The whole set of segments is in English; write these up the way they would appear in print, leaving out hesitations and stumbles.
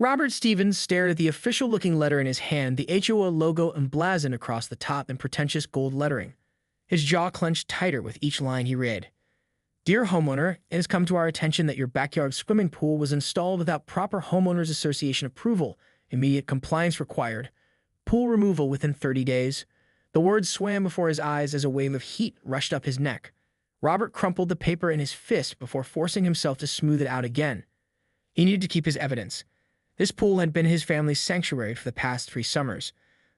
Robert Stevens stared at the official-looking letter in his hand, the HOA logo emblazoned across the top in pretentious gold lettering. His jaw clenched tighter with each line he read. Dear homeowner, it has come to our attention that your backyard swimming pool was installed without proper homeowners association approval. Immediate compliance required. Pool removal within 30 days. The words swam before his eyes as a wave of heat rushed up his neck. Robert crumpled the paper in his fist before forcing himself to smooth it out again. He needed to keep his evidence. This pool had been his family's sanctuary for the past 3 summers.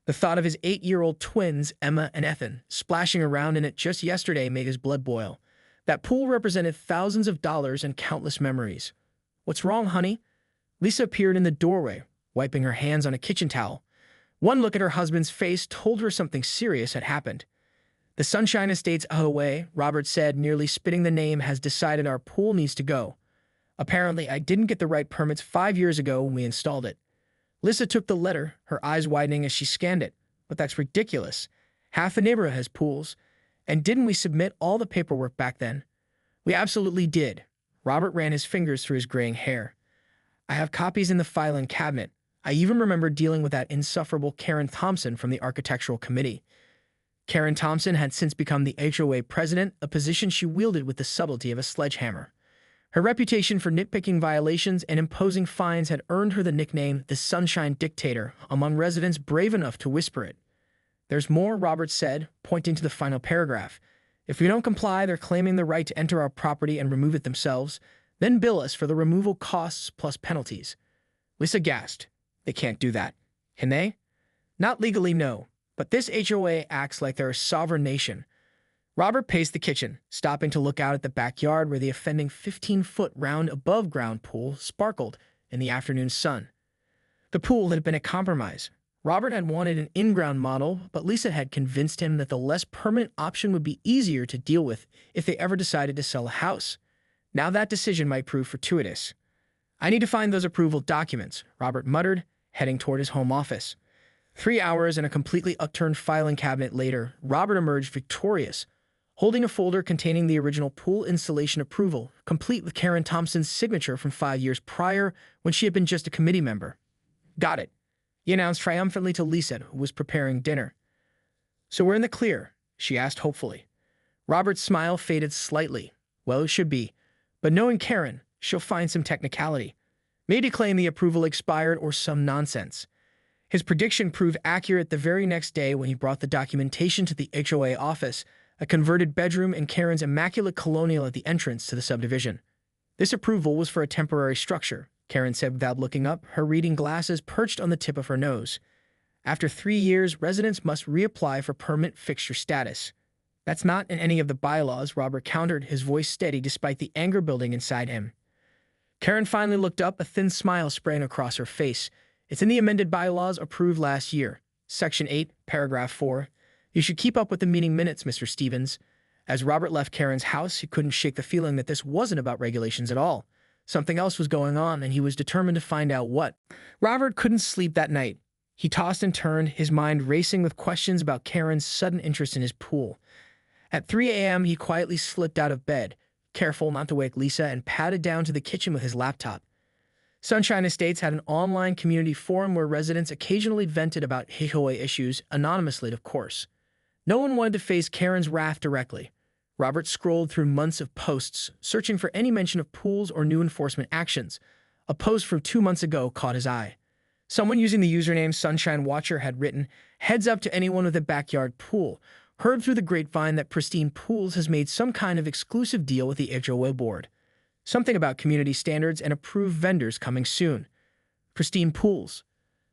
The thought of his 8-year-old twins, Emma and Ethan, splashing around in it just yesterday made his blood boil. That pool represented thousands of dollars and countless memories. What's wrong, honey? Lisa appeared in the doorway, wiping her hands on a kitchen towel. One look at her husband's face told her something serious had happened. The Sunshine Estates HOA, Robert said, nearly spitting the name, has decided our pool needs to go. Apparently, I didn't get the right permits 5 years ago when we installed it. Lisa took the letter, her eyes widening as she scanned it. But that's ridiculous. Half the neighborhood has pools. And didn't we submit all the paperwork back then? We absolutely did. Robert ran his fingers through his graying hair. I have copies in the filing cabinet. I even remember dealing with that insufferable Karen Thompson from the Architectural Committee. Karen Thompson had since become the HOA president, a position she wielded with the subtlety of a sledgehammer. Her reputation for nitpicking violations and imposing fines had earned her the nickname the Sunshine Dictator among residents brave enough to whisper it. There's more, Robert said, pointing to the final paragraph. If we don't comply, they're claiming the right to enter our property and remove it themselves, then bill us for the removal costs plus penalties. Lisa gasped. They can't do that. Can they? Not legally, no. But this HOA acts like they're a sovereign nation. Robert paced the kitchen, stopping to look out at the backyard where the offending 15-foot round above-ground pool sparkled in the afternoon sun. The pool had been a compromise. Robert had wanted an in-ground model, but Lisa had convinced him that the less permanent option would be easier to deal with if they ever decided to sell a house. Now that decision might prove fortuitous. I need to find those approval documents, Robert muttered, heading toward his home office. 3 hours and a completely upturned filing cabinet later, Robert emerged victorious, holding a folder containing the original pool installation approval, complete with Karen Thompson's signature from 5 years prior when she had been just a committee member. Got it, he announced triumphantly to Lisa, who was preparing dinner. So we're in the clear, she asked hopefully. Robert's smile faded slightly. Well, it should be. But knowing Karen, she'll find some technicality. Maybe claim the approval expired or some nonsense. His prediction proved accurate the very next day when he brought the documentation to the HOA office, a converted bedroom and Karen's immaculate colonial at the entrance to the subdivision. This approval was for a temporary structure, Karen said without looking up, her reading glasses perched on the tip of her nose. After 3 years, residents must reapply for permanent fixture status. That's not in any of the bylaws, Robert countered, his voice steady despite the anger building inside him. Karen finally looked up, a thin smile spraying across her face. It's in the amended bylaws approved last year. Section 8, paragraph 4. You should keep up with the meeting minutes, Mr. Stevens. As Robert left Karen's house, he couldn't shake the feeling that this wasn't about regulations at all. Something else was going on, and he was determined to find out what. Robert couldn't sleep that night. He tossed and turned, his mind racing with questions about Karen's sudden interest in his pool. At 3 a.m., he quietly slipped out of bed, careful not to wake Lisa, and padded down to the kitchen with his laptop. Sunshine Estates had an online community forum where residents occasionally vented about HOA issues, anonymously, of course. No one wanted to face Karen's wrath directly. Robert scrolled through months of posts, searching for any mention of pools or new enforcement actions. A post from 2 months ago caught his eye. Someone using the username Sunshine Watcher had written, "Heads up to anyone with a backyard pool. Heard through the grapevine that Pristine Pools has made some kind of exclusive deal with the HOA board. Something about community standards and approved vendors coming soon. Pristine Pools."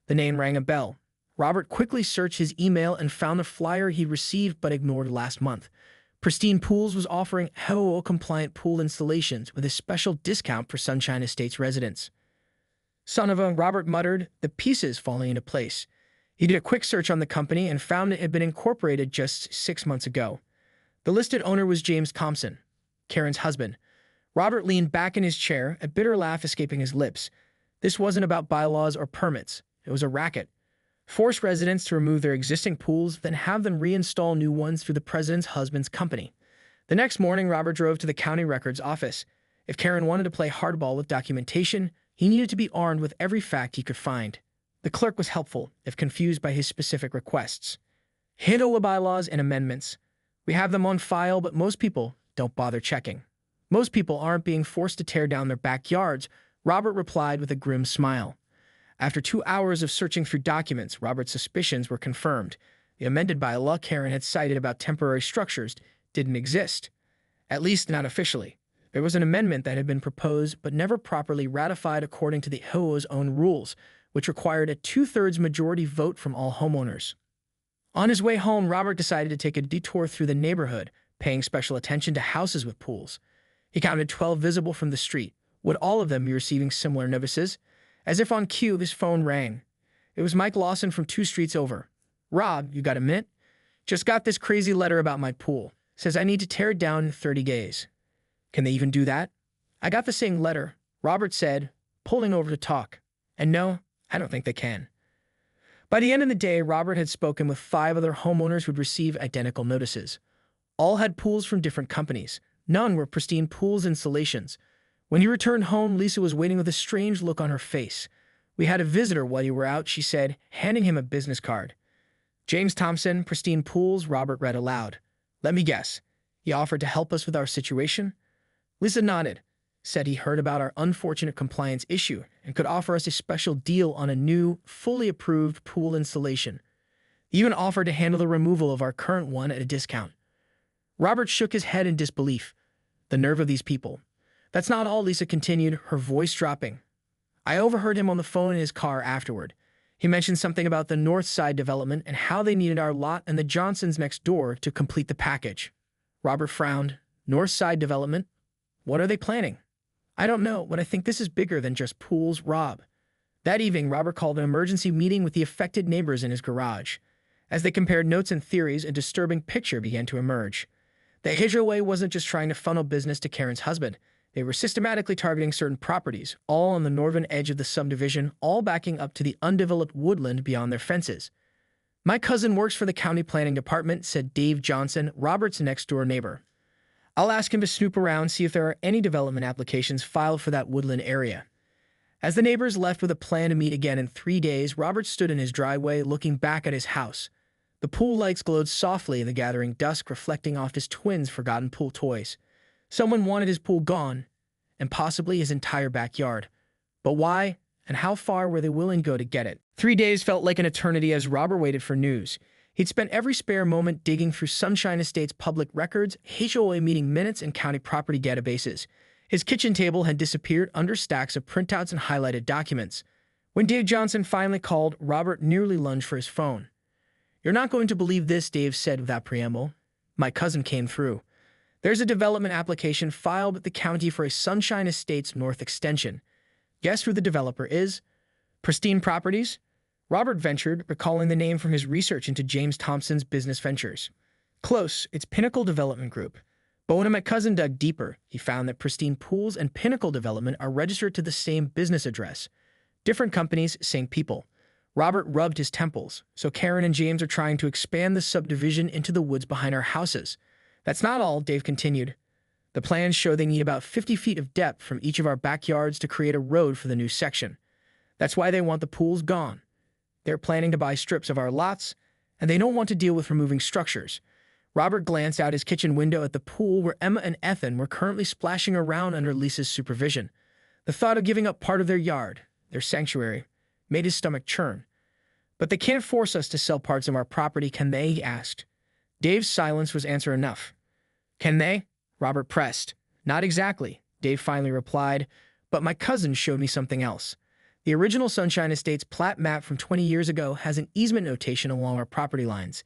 The name rang a bell. Robert quickly searched his email and found the flyer he received but ignored last month. Pristine Pools was offering HOA-compliant pool installations with a special discount for Sunshine Estates residents. Son of a, Robert muttered, the pieces falling into place. He did a quick search on the company and found it had been incorporated just 6 months ago. The listed owner was James Thompson, Karen's husband. Robert leaned back in his chair, a bitter laugh escaping his lips. This wasn't about bylaws or permits. It was a racket. Force residents to remove their existing pools, then have them reinstall new ones through the president's husband's company. The next morning, Robert drove to the county records office. If Karen wanted to play hardball with documentation, He needed to be armed with every fact he could find. The clerk was helpful, if confused by his specific requests. HOA bylaws and amendments. We have them on file, but most people don't bother checking. Most people aren't being forced to tear down their backyards, Robert replied with a grim smile. After 2 hours of searching through documents, Robert's suspicions were confirmed. The amended bylaw Karen had cited about temporary structures didn't exist. At least not officially. There was an amendment that had been proposed but never properly ratified according to the HOA's own rules, which required a 2/3 majority vote from all homeowners. On his way home, Robert decided to take a detour through the neighborhood, paying special attention to houses with pools. He counted 12 visible from the street. Would all of them be receiving similar notices? As if on cue, his phone rang. It was Mike Lawson from 2 streets over. "Rob, you got a minute? Just got this crazy letter about my pool. Says I need to tear it down in 30 days. Can they even do that?" "I got the same letter," Robert said, pulling over to talk. "And no, I don't think they can." By the end of the day, Robert had spoken with 5 other homeowners who'd received identical notices. All had pools from different companies. None were pristine pools installations. When he returned home, Lisa was waiting with a strange look on her face. "We had a visitor while you were out," she said, handing him a business card. "James Thompson, pristine pools," Robert read aloud. "Let me guess. He offered to help us with our situation?" Lisa nodded, said he heard about our unfortunate compliance issue and could offer us a special deal on a new, fully approved pool installation. He even offered to handle the removal of our current one at a discount. Robert shook his head in disbelief. The nerve of these people. "That's not all," Lisa continued, her voice dropping. "I overheard him on the phone in his car afterward. He mentioned something about the North Side development and how they needed our lot and the Johnsons next door to complete the package." Robert frowned. "North Side development? What are they planning?" "I don't know, but I think this is bigger than just pools, Rob." That evening, Robert called an emergency meeting with the affected neighbors in his garage. As they compared notes and theories, a disturbing picture began to emerge. The HOA wasn't just trying to funnel business to Karen's husband. They were systematically targeting certain properties, all on the northern edge of the subdivision, all backing up to the undeveloped woodland beyond their fences. "My cousin works for the county planning department," said Dave Johnson, Robert's next-door neighbor. "I'll ask him to snoop around, see if there are any development applications filed for that woodland area." As the neighbors left with a plan to meet again in 3 days, Robert stood in his driveway, looking back at his house. The pool lights glowed softly in the gathering dusk, reflecting off his twins' forgotten pool toys. Someone wanted his pool gone, and possibly his entire backyard. But why, and how far were they willing to go to get it? 3 days felt like an eternity as Robert waited for news. He'd spent every spare moment digging through Sunshine Estates' public records, HOA meeting minutes, and county property databases. His kitchen table had disappeared under stacks of printouts and highlighted documents. When Dave Johnson finally called, Robert nearly lunged for his phone. "You're not going to believe this," Dave said without preamble. "My cousin came through. There's a development application filed with the county for a Sunshine Estates North extension. Guess who the developer is? Pristine Properties?" Robert ventured, recalling the name from his research into James Thompson's business ventures. "Close, it's Pinnacle Development Group." But when my cousin dug deeper, he found that Pristine Pools and Pinnacle Development are registered to the same business address. Different companies, same people. Robert rubbed his temples. "So Karen and James are trying to expand the subdivision into the woods behind our houses." "That's not all," Dave continued. "The plans show they need about 50 feet of depth from each of our backyards to create a road for the new section. That's why they want the pools gone. They're planning to buy strips of our lots, and they don't want to deal with removing structures." Robert glanced out his kitchen window at the pool where Emma and Ethan were currently splashing around under Lisa's supervision. The thought of giving up part of their yard, their sanctuary, made his stomach churn. "But they can't force us to sell parts of our property, can they?" he asked. Dave's silence was answer enough. "Can they?" Robert pressed. "Not exactly," Dave finally replied, "but my cousin showed me something else. The original Sunshine Estates plat map from 20 years ago has an easement notation along our property lines.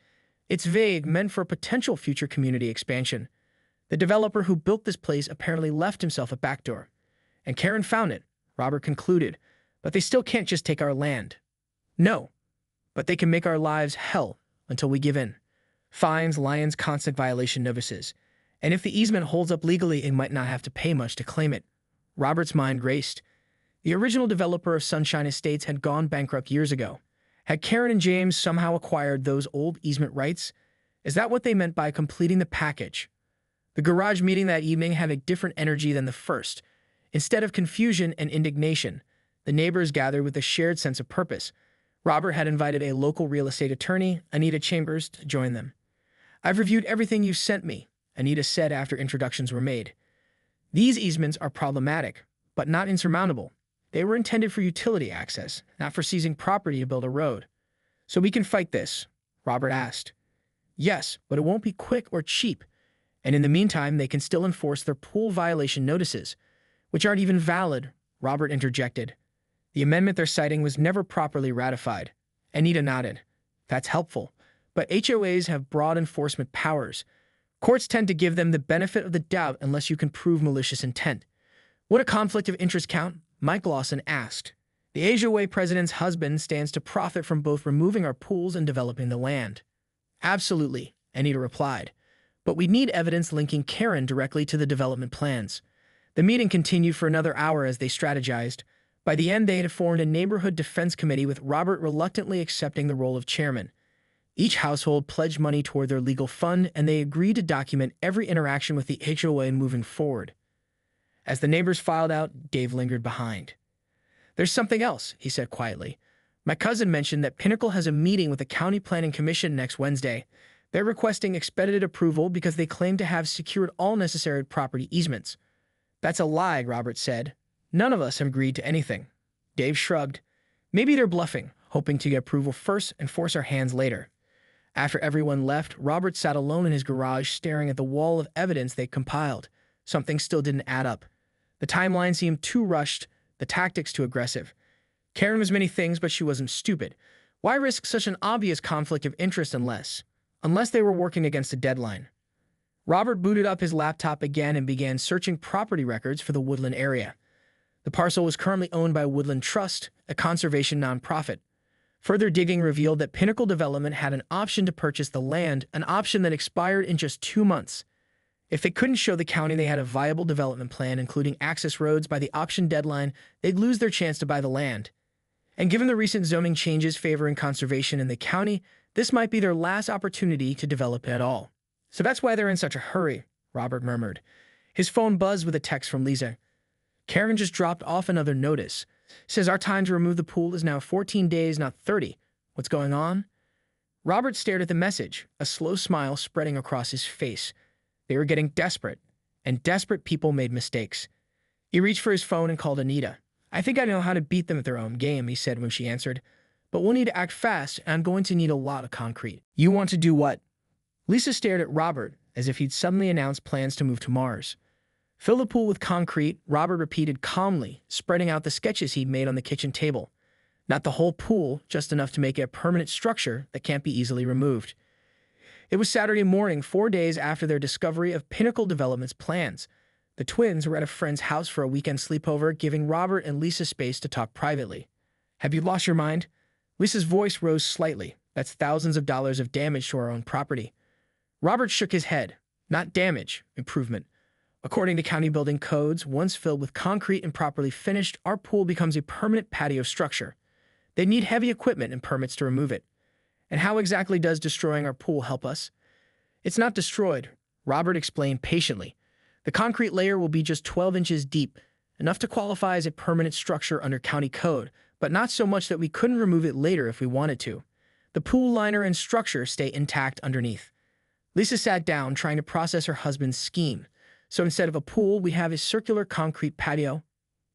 It's vague, meant for a potential future community expansion. The developer who built this place apparently left himself a backdoor. And Karen found it," Robert concluded. "But they still can't just take our land." "No, but they can make our lives hell until we give in. Fines, liens, constant violation notices. And if the easement holds up legally, it might not have to pay much to claim it." Robert's mind raced. The original developer of Sunshine Estates had gone bankrupt years ago. Had Karen and James somehow acquired those old easement rights? Is that what they meant by completing the package? The garage meeting that evening had a different energy than the first. Instead of confusion and indignation, The neighbors gathered with a shared sense of purpose. Robert had invited a local real estate attorney, Anita Chambers, to join them. "I've reviewed everything you sent me," Anita said after introductions were made. "These easements are problematic, but not insurmountable. They were intended for utility access, not for seizing property to build a road." "So we can fight this?" Robert asked. "Yes, but it won't be quick or cheap. And in the meantime, they can still enforce their pool violation notices, which aren't even valid," Robert interjected. "The amendment they're citing was never properly ratified." Anita nodded. "That's helpful. But HOAs have broad enforcement powers. Courts tend to give them the benefit of the doubt unless you can prove malicious intent." "Would a conflict of interest count?" Mike Lawson asked. "The HOA president's husband stands to profit from both removing our pools and developing the land." "Absolutely," Anita replied. "But we need evidence linking Karen directly to the development plans." The meeting continued for another hour as they strategized. By the end, they had formed a neighborhood defense committee with Robert reluctantly accepting the role of chairman. Each household pledged money toward their legal fund, and they agreed to document every interaction with the HOA moving forward. As the neighbors filed out, Dave lingered behind. "There's something else," he said quietly. "My cousin mentioned that Pinnacle has a meeting with the County Planning Commission next Wednesday. They're requesting expedited approval because they claim to have secured all necessary property easements." "That's a lie," Robert said. "None of us have agreed to anything." Dave shrugged. "Maybe they're bluffing, hoping to get approval first and force our hands later." After everyone left, Robert sat alone in his garage staring at the wall of evidence they compiled. Something still didn't add up. The timeline seemed too rushed, the tactics too aggressive. Karen was many things, but she wasn't stupid. Why risk such an obvious conflict of interest unless they were working against a deadline? Robert booted up his laptop again and began searching property records for the Woodland area. The parcel was currently owned by Woodland Trust, a conservation nonprofit. Further digging revealed that Pinnacle Development had an option to purchase the land, an option that expired in just 2 months. If they couldn't show the county they had a viable development plan, including access roads, by the option deadline, they'd lose their chance to buy the land. And given the recent zoning changes favoring conservation in the county, this might be their last opportunity to develop at all. "So that's why they're in such a hurry," Robert murmured. His phone buzzed with a text from Lisa. "Karen just dropped off another notice. Says our time to remove the pool is now 14 days, not 30. What's going on?" Robert stared at the message, a slow smile spreading across his face. They were getting desperate, and desperate people made mistakes. He reached for his phone and called Anita. "I think I know how to beat them at their own game," he said when she answered. "But we'll need to act fast, and I'm going to need a lot of concrete." "You want to do what?" Lisa stared at Robert as if he'd suddenly announced plans to move to Mars. "Fill the pool with concrete," Robert repeated calmly, spreading out the sketches he'd made on the kitchen table. "Not the whole pool, just enough to make it a permanent structure that can't be easily removed." It was Saturday morning, 4 days after their discovery of Pinnacle Development's plans. The twins were at a friend's house for a weekend sleepover, giving Robert and Lisa space to talk privately. "Have you lost your mind?" Lisa's voice rose slightly. "That's thousands of dollars of damage to our own property." Robert shook his head. "Not damage, improvement. According to county building codes, once filled with concrete and properly finished, our pool becomes a permanent patio structure. They need heavy equipment and permits to remove it. And how exactly does destroying our pool help us?" "It's not destroyed," Robert explained patiently. "The concrete layer will be just 12 inches deep, enough to qualify as a permanent structure under county code, but not so much that we couldn't remove it later if we wanted to. The pool liner and structure stay intact underneath." Lisa sat down, trying to process her husband's scheme. "So instead of a pool, we have a circular concrete patio?"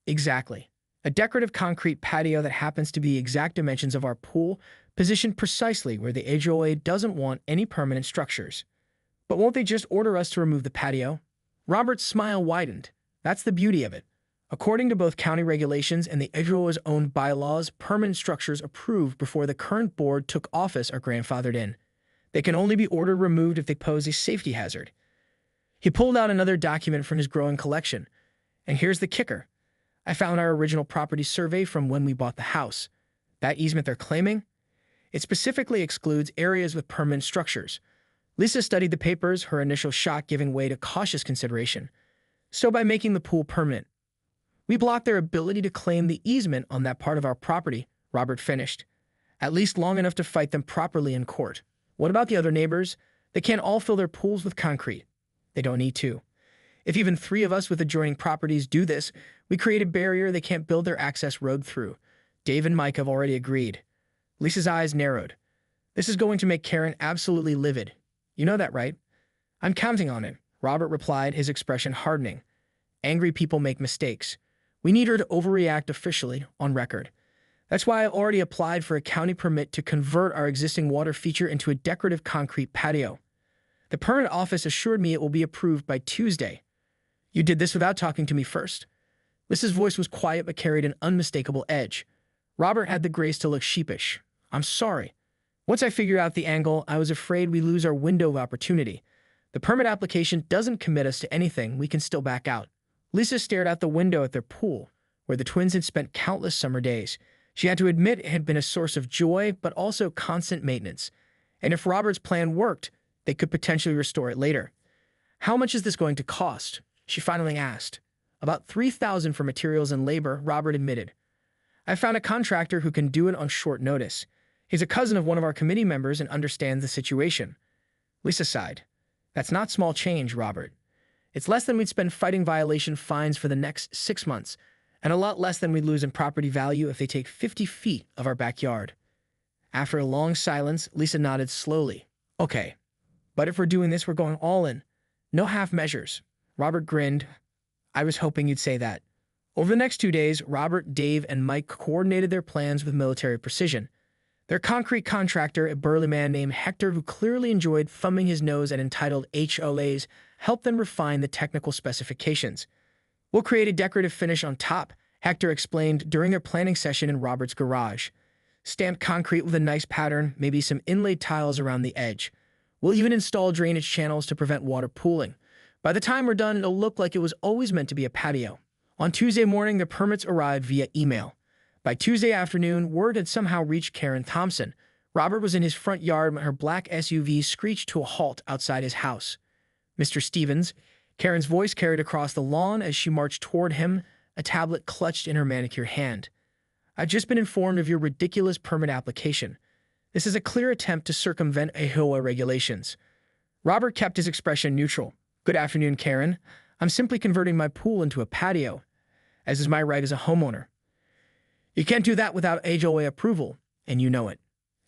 "Exactly. A decorative concrete patio that happens to be the exact dimensions of our pool, positioned precisely where the HOA doesn't want any permanent structures." "But won't they just order us to remove the patio?" Robert's smile widened. "That's the beauty of it. According to both county regulations and the HOA's own bylaws, permanent structures approved before the current board took office are grandfathered in. They can only be ordered removed if they pose a safety hazard." He pulled out another document from his growing collection. "And here's the kicker. I found our original property survey from when we bought the house. That easement they're claiming? It specifically excludes areas with permanent structures." Lisa studied the papers, her initial shock giving way to cautious consideration. "So by making the pool permanent, we block their ability to claim the easement on that part of our property," Robert finished. "At least long enough to fight them properly in court. What about the other neighbors? They can't all fill their pools with concrete." "They don't need to. If even 3 of us with adjoining properties do this, We create a barrier they can't build their access road through. Dave and Mike have already agreed. Lisa's eyes narrowed. This is going to make Karen absolutely livid. You know that, right? I'm counting on it, Robert replied, his expression hardening. Angry people make mistakes. We need her to overreact officially, on record. That's why I've already applied for a county permit to convert our existing water feature into a decorative concrete patio. The permit office assured me it will be approved by Tuesday. You did this without talking to me first. Lisa's voice was quiet but carried an unmistakable edge. Robert had the grace to look sheepish. I'm sorry. Once I figured out the angle, I was afraid we lose our window of opportunity. The permit application doesn't commit us to anything. We can still back out. Lisa stared out the window at their pool, where the twins had spent countless summer days. She had to admit it had been a source of joy, but also constant maintenance. And if Robert's plan worked, they could potentially restore it later. How much is this going to cost? She finally asked. About $3,000 for materials and labor, Robert admitted. I found a contractor who can do it on short notice. He's a cousin of one of our committee members and understands the situation. Lisa sighed. That's not small change, Robert. It's less than we'd spend fighting violation fines for the next 6 months, and a lot less than we'd lose in property value if they take 50 feet of our backyard. After a long silence, Lisa nodded slowly. Okay, but if we're doing this, we're going all in. No half measures. Robert grinned. I was hoping you'd say that. Over the next 2 days, Robert, Dave, and Mike coordinated their plans with military precision. Their concrete contractor, a burly man named Hector who clearly enjoyed thumbing his nose at entitled HOAs, helped them refine the technical specifications. We'll create a decorative finish on top, Hector explained during their planning session in Robert's garage. Stamped concrete with a nice pattern, maybe some inlaid tiles around the edge. We'll even install drainage channels to prevent water pooling. By the time we're done, it'll look like it was always meant to be a patio. On Tuesday morning, the permits arrived via email. By Tuesday afternoon, word had somehow reached Karen Thompson. Robert was in his front yard when her black SUV screeched to a halt outside his house. Mr. Stevens, Karen's voice carried across the lawn as she marched toward him, a tablet clutched in her manicured hand. I've just been informed of your ridiculous permit application. This is a clear attempt to circumvent HOA regulations. Robert kept his expression neutral. Good afternoon, Karen. I'm simply converting my pool into a patio, as is my right as a homeowner. You can't do that without HOA approval, and you know it.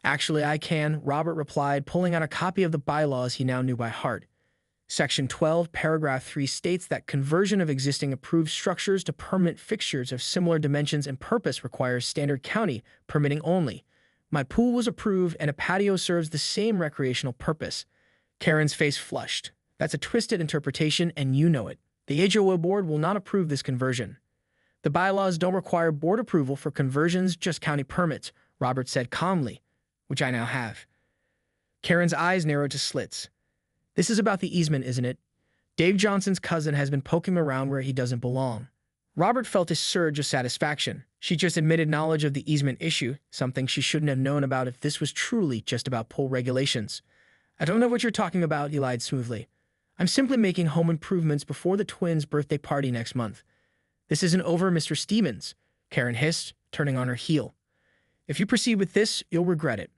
Actually, I can, Robert replied, pulling out a copy of the bylaws he now knew by heart. Section 12, paragraph 3 states that conversion of existing approved structures to permanent fixtures of similar dimensions and purpose requires standard county permitting only. My pool was approved and a patio serves the same recreational purpose. Karen's face flushed. That's a twisted interpretation and you know it. The HOA board will not approve this conversion. The bylaws don't require board approval for conversions, just county permits, Robert said calmly, which I now have. Karen's eyes narrowed to slits. This is about the easement, isn't it? Dave Johnson's cousin has been poking around where he doesn't belong. Robert felt a surge of satisfaction. She just admitted knowledge of the easement issue, something she shouldn't have known about if this was truly just about pool regulations. I don't know what you're talking about, he lied smoothly. I'm simply making home improvements before the twins' birthday party next month. This isn't over, Mr. Stevens, Karen hissed, turning on her heel. If you proceed with this, you'll regret it.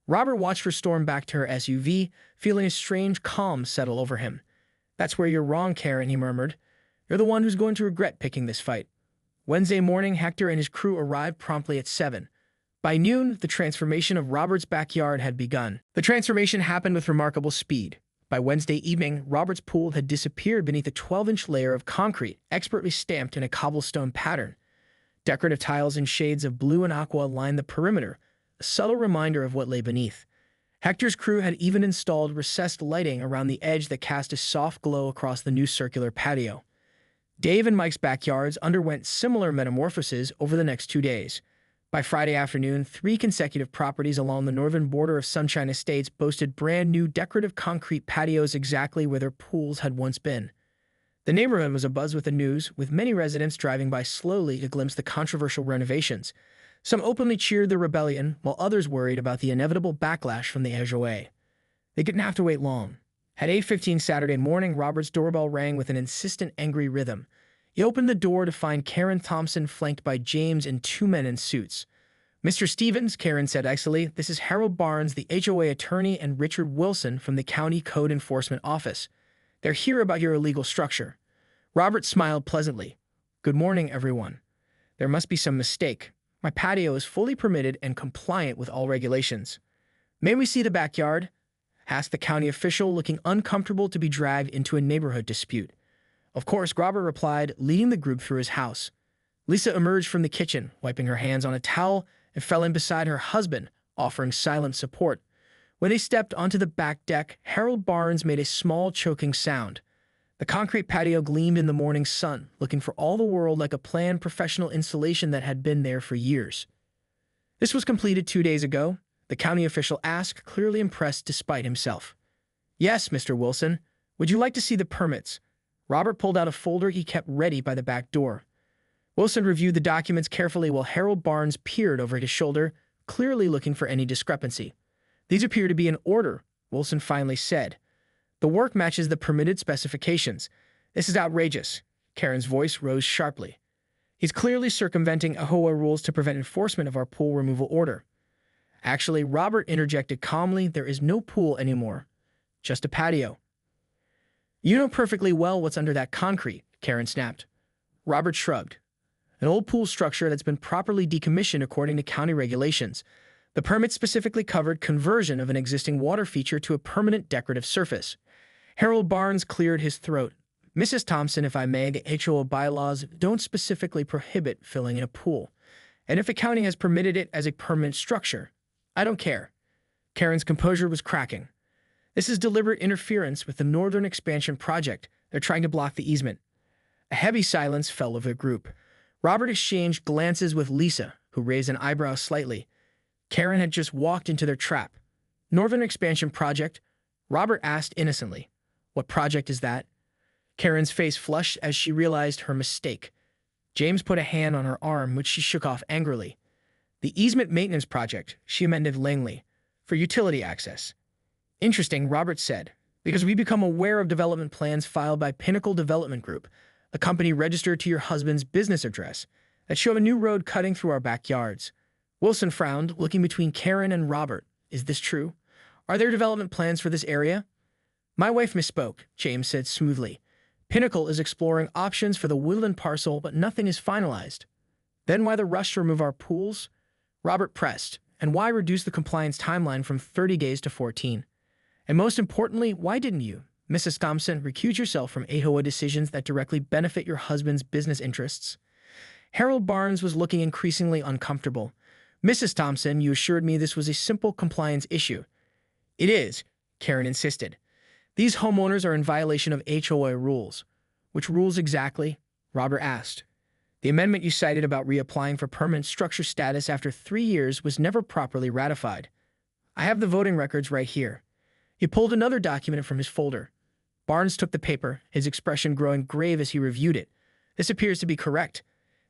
Robert watched her storm back to her SUV, feeling a strange calm settle over him. That's where you're wrong, Karen, he murmured. You're the one who's going to regret picking this fight. Wednesday morning, Hector and his crew arrived promptly at 7. By noon, the transformation of Robert's backyard had begun. The transformation happened with remarkable speed. By Wednesday evening, Robert's pool had disappeared beneath a 12-inch layer of concrete, expertly stamped in a cobblestone pattern. Decorative tiles in shades of blue and aqua lined the perimeter, a subtle reminder of what lay beneath. Hector's crew had even installed recessed lighting around the edge that cast a soft glow across the new circular patio. Dave and Mike's backyards underwent similar metamorphoses over the next 2 days. By Friday afternoon, 3 consecutive properties along the northern border of Sunshine Estates boasted brand-new decorative concrete patios exactly where their pools had once been. The neighborhood was abuzz with the news, with many residents driving by slowly to glimpse the controversial renovations. Some openly cheered the rebellion, while others worried about the inevitable backlash from the HOA. They didn't have to wait long. At 8:15 Saturday morning, Robert's doorbell rang with an insistent, angry rhythm. He opened the door to find Karen Thompson flanked by James and 2 men in suits. Mr. Stevens, Karen said icily, this is Harold Barnes, the HOA attorney, and Richard Wilson from the County Code Enforcement Office. They're here about your illegal structure. Robert smiled pleasantly. Good morning, everyone. There must be some mistake. My patio is fully permitted and compliant with all regulations. May we see the backyard? Asked the county official, looking uncomfortable to be dragged into a neighborhood dispute. Of course, Robert replied, leading the group through his house. Lisa emerged from the kitchen, wiping her hands on a towel, and fell in beside her husband, offering silent support. When they stepped onto the back deck, Harold Barnes made a small choking sound. The concrete patio gleamed in the morning sun, looking for all the world like a planned professional installation that had been there for years. This was completed 2 days ago, the county official asked, clearly impressed despite himself. Yes, Mr. Wilson. Would you like to see the permits? Robert pulled out a folder he kept ready by the back door. Wilson reviewed the documents carefully while Harold Barnes peered over his shoulder, clearly looking for any discrepancy. These appear to be in order, Wilson finally said. The work matches the permitted specifications. This is outrageous. Karen's voice rose sharply. He's clearly circumventing HOA rules to prevent enforcement of our pool removal order. Actually, Robert interjected calmly, there is no pool anymore. Just a patio. You know perfectly well what's under that concrete, Karen snapped. Robert shrugged. An old pool structure that's been properly decommissioned according to county regulations. The permit specifically covered conversion of an existing water feature to a permanent decorative surface. Harold Barnes cleared his throat. Mrs. Thompson, if I may, the HOA bylaws don't specifically prohibit filling in a pool. And if a county has permitted it as a permanent structure, I don't care. Karen's composure was cracking. This is deliberate interference with the Northern Expansion Project. They're trying to block the easement. A heavy silence fell over the group. Robert exchanged glances with Lisa, who raised an eyebrow slightly. Karen had just walked into their trap. Northern Expansion Project? Robert asked innocently. What project is that? Karen's face flushed as she realized her mistake. James put a hand on her arm, which she shook off angrily. The Easement Maintenance Project, she amended lamely, for utility access. Interesting, Robert said, because we become aware of development plans filed by Pinnacle Development Group, a company registered to your husband's business address, that show a new road cutting through our backyards. Wilson frowned, looking between Karen and Robert. Is this true? Are there development plans for this area? My wife misspoke, James said smoothly. Pinnacle is exploring options for the woodland parcel, but nothing is finalized. Then why the rush to remove our pools? Robert pressed. And why reduce the compliance timeline from 30 days to 14? And most importantly, why didn't you, Mrs. Thompson, recuse yourself from HOA decisions that directly benefit your husband's business interests? Harold Barnes was looking increasingly uncomfortable. Mrs. Thompson, you assured me this was a simple compliance issue. It is, Karen insisted. These homeowners are in violation of HOA rules. Which rules exactly? Robert asked. The amendment you cited about reapplying for permanent structure status after 3 years was never properly ratified. I have the voting records right here. He pulled another document from his folder. Barnes took the paper, his expression growing grave as he reviewed it. This appears to be correct.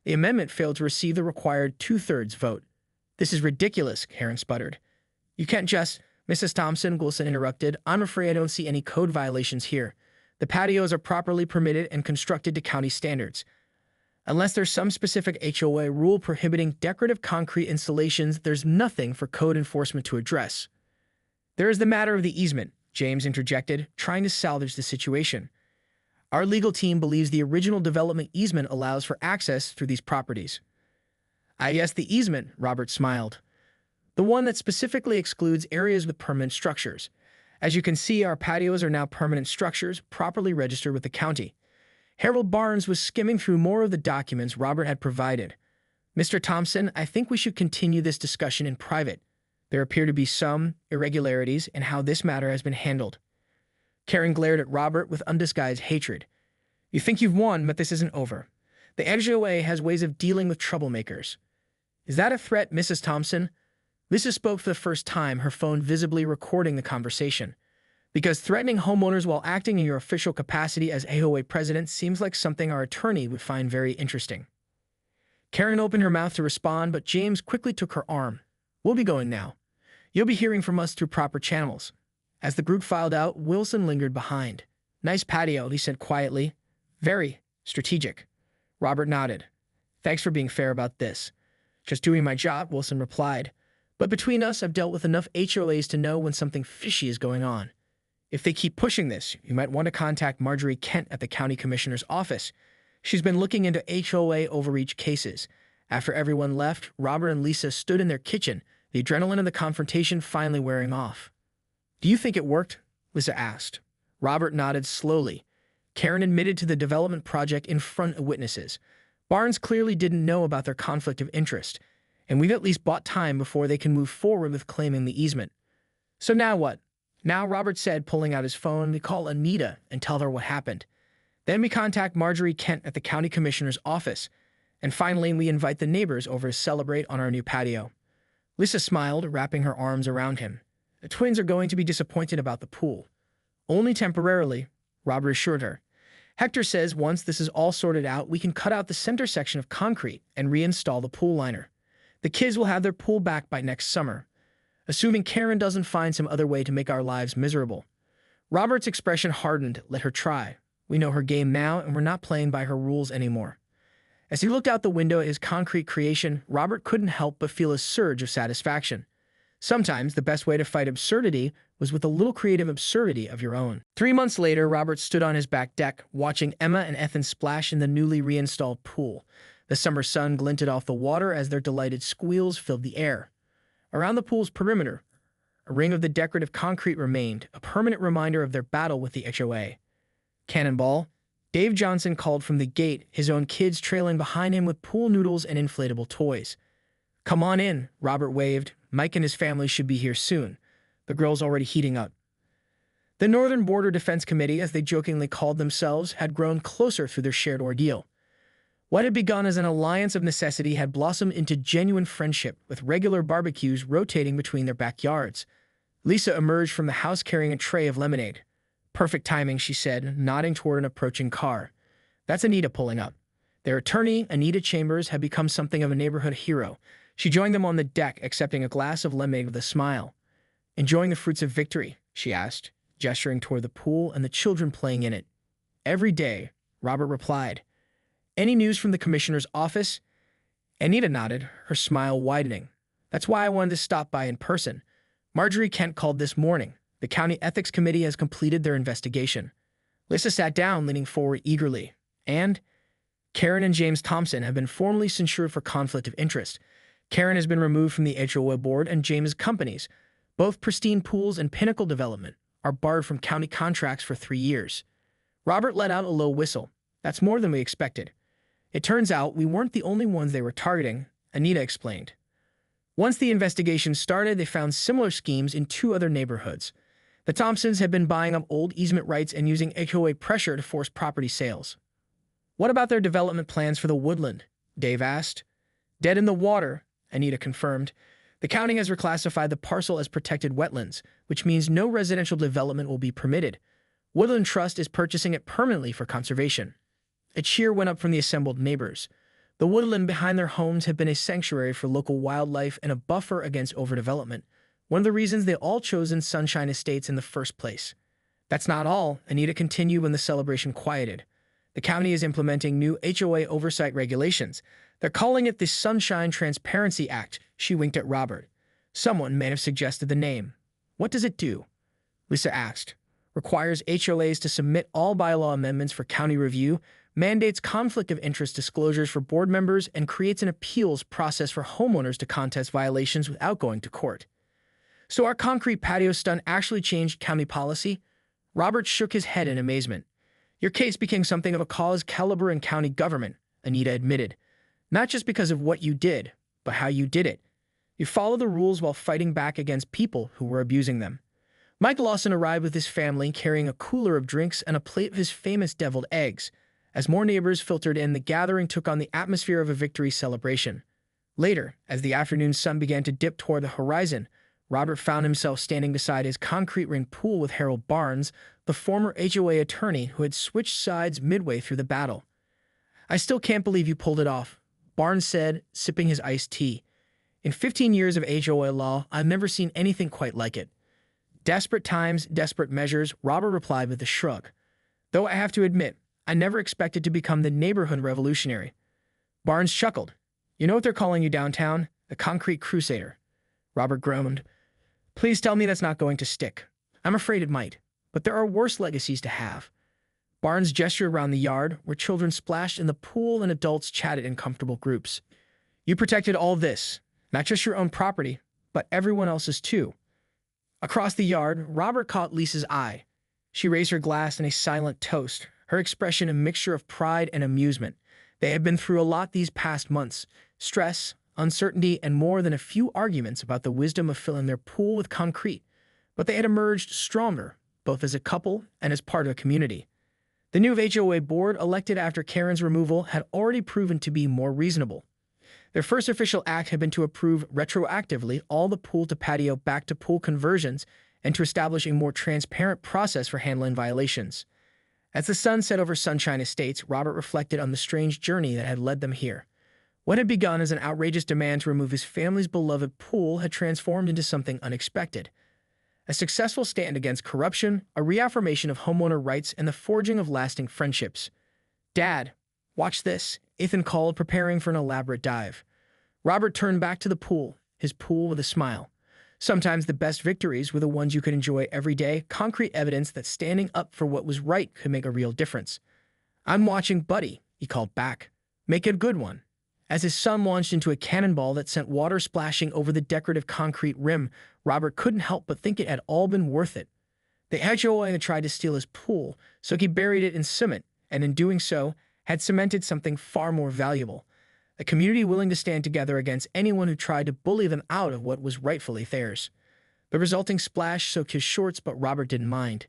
The amendment failed to receive the required 2/3 vote. This is ridiculous, Karen sputtered. You can't just... Mrs. Thompson, Wilson interrupted. I'm afraid I don't see any code violations here. The patios are properly permitted and constructed to county standards. Unless there's some specific HOA rule prohibiting decorative concrete installations, there's nothing for code enforcement to address. There is the matter of the easement, James interjected, trying to salvage the situation. Our legal team believes the original development easement allows for access through these properties. I guess the easement, Robert smiled. The one that specifically excludes areas with permanent structures. As you can see, our patios are now permanent structures, properly registered with the county. Harold Barnes was skimming through more of the documents Robert had provided. Mr. Thompson, I think we should continue this discussion in private. There appear to be some irregularities in how this matter has been handled. Karen glared at Robert with undisguised hatred. You think you've won, but this isn't over. The HOA has ways of dealing with troublemakers. Is that a threat, Mrs. Thompson? Lisa spoke for the first time, her phone visibly recording the conversation. Because threatening homeowners while acting in your official capacity as HOA president seems like something our attorney would find very interesting. Karen opened her mouth to respond, but James quickly took her arm. We'll be going now. You'll be hearing from us through proper channels. As the group filed out, Wilson lingered behind. Nice patio, he said quietly. Very strategic. Robert nodded. Thanks for being fair about this. Just doing my job, Wilson replied. But between us, I've dealt with enough HOAs to know when something fishy is going on. If they keep pushing this, you might want to contact Marjorie Kent at the county commissioner's office. She's been looking into HOA overreach cases. After everyone left, Robert and Lisa stood in their kitchen, the adrenaline of the confrontation finally wearing off. "Do you think it worked?" Lisa asked. Robert nodded slowly. Karen admitted to the development project in front of witnesses. Barnes clearly didn't know about their conflict of interest, and we've at least bought time before they can move forward with claiming the easement. "So now what?" "Now," Robert said, pulling out his phone, "we call Anita and tell her what happened. Then we contact Marjorie Kent at the county commissioner's office. And finally, we invite the neighbors over to celebrate on our new patio." Lisa smiled, wrapping her arms around him. "The twins are going to be disappointed about the pool." "Only temporarily," Robert assured her. "Hector says once this is all sorted out, we can cut out the center section of concrete and reinstall the pool liner. The kids will have their pool back by next summer. Assuming Karen doesn't find some other way to make our lives miserable." Robert's expression hardened. "Let her try. We know her game now, and we're not playing by her rules anymore." As he looked out the window at his concrete creation, Robert couldn't help but feel a surge of satisfaction. Sometimes the best way to fight absurdity was with a little creative absurdity of your own. 3 months later, Robert stood on his back deck, watching Emma and Ethan splash in the newly reinstalled pool. The summer sun glinted off the water as their delighted squeals filled the air. Around the pool's perimeter, a ring of the decorative concrete remained, a permanent reminder of their battle with the HOA. "Cannonball," Dave Johnson called from the gate, his own kids trailing behind him with pool noodles and inflatable toys. "Come on in," Robert waved. "Mike and his family should be here soon. The grill's already heating up." The Northern Border Defense Committee, as they jokingly called themselves, had grown closer through their shared ordeal. What had begun as an alliance of necessity had blossomed into genuine friendship, with regular barbecues rotating between their backyards. Lisa emerged from the house carrying a tray of lemonade. "Perfect timing," she said, nodding toward an approaching car. "That's Anita pulling up." Their attorney, Anita Chambers, had become something of a neighborhood hero. She joined them on the deck, accepting a glass of lemonade with a smile. "Enjoying the fruits of victory?" she asked, gesturing toward the pool and the children playing in it. "Every day," Robert replied. "Any news from the commissioner's office?" Anita nodded, her smile widening. "That's why I wanted to stop by in person. Marjorie Kent called this morning. The county ethics committee has completed their investigation." Lisa sat down, leaning forward eagerly. "And Karen and James Thompson have been formally censured for conflict of interest. Karen has been removed from the HOA board, and James' companies, both Pristine Pools and Pinnacle Development, are barred from county contracts for 3 years. Robert let out a low whistle. "That's more than we expected." "It turns out we weren't the only ones they were targeting," Anita explained. Once the investigation started, they found similar schemes in 2 other neighborhoods. The Thompsons had been buying up old easement rights and using HOA pressure to force property sales. "What about their development plans for the woodland?" Dave asked. "Dead in the water," Anita confirmed. "The county has reclassified the parcel as protected wetlands, which means no residential development will be permitted. Woodland Trust is purchasing it permanently for conservation." A cheer went up from the assembled neighbors. The woodland behind their homes had been a sanctuary for local wildlife and a buffer against overdevelopment, one of the reasons they all chosen Sunshine Estates in the first place. "That's not all," Anita continued when the celebration quieted. "The county is implementing new HOA oversight regulations. They're calling it the Sunshine Transparency Act." She winked at Robert. "Someone may have suggested the name." "What does it do?" Lisa asked. "Requires HOAs to submit all bylaw amendments for county review, mandates conflict of interest disclosures for board members, and creates an appeals process for homeowners to contest violations without going to court." "So our concrete patio stunt actually changed county policy?" Robert shook his head in amazement. "Your case became something of a cause caliber in county government," Anita admitted. "Not just because of what you did, but how you did it. You followed the rules while fighting back against people who were abusing them." Mike Lawson arrived with his family, carrying a cooler of drinks and a plate of his famous deviled eggs. As more neighbors filtered in, the gathering took on the atmosphere of a victory celebration. Later, as the afternoon sun began to dip toward the horizon, Robert found himself standing beside his concrete-ringed pool with Harold Barnes, the former HOA attorney who had switched sides midway through the battle. "I still can't believe you pulled it off," Barnes said, sipping his iced tea. "In 15 years of HOA law, I've never seen anything quite like it." "Desperate times, desperate measures," Robert replied with a shrug. "Though I have to admit, I never expected to become the neighborhood revolutionary." Barnes chuckled. "You know what they're calling you downtown? The concrete crusader." Robert groaned. "Please tell me that's not going to stick." "I'm afraid it might, but there are worse legacies to have." Barnes gestured around the yard, where children splashed in the pool and adults chatted in comfortable groups. You protected all this, not just your own property, but everyone else's too. Across the yard, Robert caught Lisa's eye. She raised her glass in a silent toast, her expression a mixture of pride and amusement. They had been through a lot these past months: stress, uncertainty, and more than a few arguments about the wisdom of filling their pool with concrete. But they had emerged stronger, both as a couple and as part of a community. The new HOA board, elected after Karen's removal, had already proven to be more reasonable. Their first official act had been to approve retroactively all the pool-to-patio back-to-pool conversions and to establish a more transparent process for handling violations. As the sun set over Sunshine Estates, Robert reflected on the strange journey that had led them here. What had begun as an outrageous demand to remove his family's beloved pool had transformed into something unexpected. A successful stand against corruption, a reaffirmation of homeowner rights, and the forging of lasting friendships. "Dad, watch this," Ethan called, preparing for an elaborate dive. Robert turned back to the pool, his pool with a smile. Sometimes the best victories were the ones you could enjoy every day, concrete evidence that standing up for what was right could make a real difference. "I'm watching, buddy," he called back. "Make it a good one." As his son launched into a cannonball that sent water splashing over the decorative concrete rim, Robert couldn't help but think it had all been worth it. The HOA had tried to steal his pool, so he buried it in cement, and in doing so, had cemented something far more valuable: a community willing to stand together against anyone who tried to bully them out of what was rightfully theirs. The resulting splash soaked his shorts, but Robert didn't mind.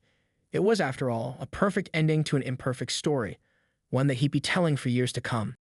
It was, after all, a perfect ending to an imperfect story, one that he'd be telling for years to come.